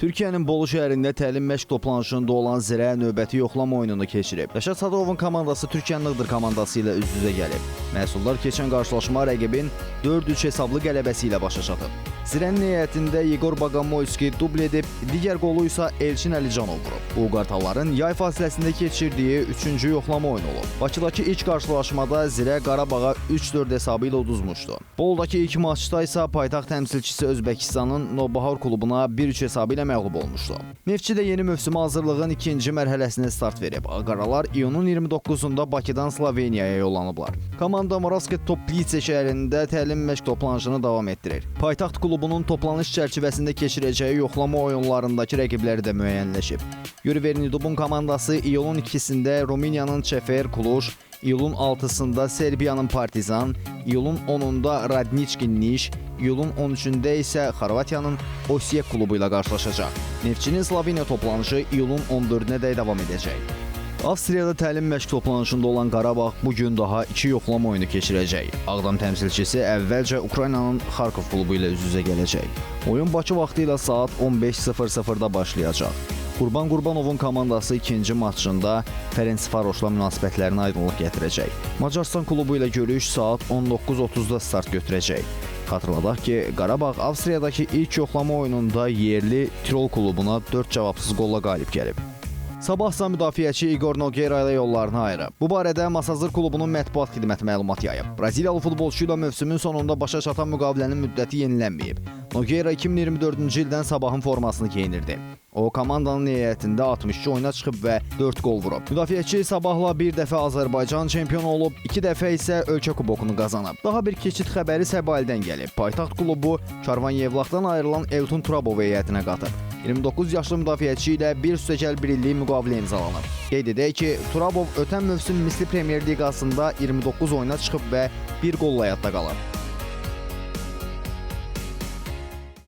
Türkiyənin Bolu şəhərində təlim məşq toplanışında olan Zirə növbəti yoxlama oyununu keçirib. Rəşad Sadovun komandası Türkiyənin Iğdır komandası ilə üz-üzə gəlib. Məhsullar keçən qarşılaşma rəqibin 4-3 hesablı qələbəsi ilə başa çatıb. Zirənin heyətində Yegor Bagamoyski dubl edib, digər qolu isə Elçin Əlicanov vurub. Bu qartalların yay fasiləsində keçirdiyi 3-cü yoxlama oyunu olub. Bakıdakı ilk qarşılaşmada Zirə Qarabağa 3-4 hesabı ilə uduzmuşdu. Boldakı ilk maçda isə paytaxt təmsilçisi Özbəkistanın Nobahar klubuna 1-3 hesabı ilə məğlub olmuşdu. Neftçi də yeni mövsümə hazırlığın ikinci mərhələsinə start verib. Ağqaralar iyunun 29-da Bakıdan Sloveniyaya yollanıblar. Komanda Moravsket Toplice şəhərində təlim məşq toplanışını davam etdirir. Paytaxt klubunun toplanış çərçivəsində keçirəcəyi yoxlama oyunlarındakı rəqibləri də müəyyənləşib. Yuri komandası iyulun 2-sində Rumıniyanın Çefer Kluj, iyulun 6-sında Serbiyanın Partizan, iyulun 10-unda Radnički Niš, iyulun 13-də isə Xorvatiyanın Osijek klubu ilə qarşılaşacaq. Neftçinin Sloveniya toplanışı iyulun 14-nə də davam edəcək. Avstriyada təlim məşq toplanışında olan Qarabağ bugün daha 2 yoxlama oyunu keçirəcək. Ağdam təmsilçisi əvvəlcə Ukraynanın Xarkov klubu ilə üz-üzə gələcək. Oyun Bakı vaxtı ilə saat 15:00-da başlayacaq. Qurban Qurbanovun komandası ikinci maçında Ferencvarosla münasibətlərinə aydınlıq gətirəcək. Macarıstan klubu ilə görüş saat 19:30-da start götürəcək. Xatırladaq ki, Qarabağ Avstriyadakı ilk yoxlama oyununda yerli Tirol klubuna 4 cavabsız qolla qalib gəlib. Sabahsa müdafiəçi Igor Nogueira ilə yollarını ayırıb. Bu barədə Masazır klubunun mətbuat xidməti məlumat yayıb. Braziliyalı futbolçu ilə mövsümün sonunda başa çatan müqavilənin müddəti yenilənməyib. Nogueira 2024-cü ildən Sabahın formasını geyinirdi. O, komandanın heyətində 62 oyuna çıxıb və 4 qol vurub. Müdafiəçi Sabahla bir dəfə Azərbaycan çempionu olub, 2 dəfə isə ölkə kubokunu qazanıb. Daha bir keçid xəbəri Səbaildən gəlib. Paytaxt klubu Çarvan-Yevlaxdan ayrılan Elton Turabov heyətinə qatıb. 29 yaşlı müdafiəçi ilə bir üstəgəl bir illik müqavilə imzalanıb. Qeyd edək ki, Turabov ötən mövsüm Misli Premyer Liqasında 29 oyuna çıxıb və 1 qolla həyatda qalıb.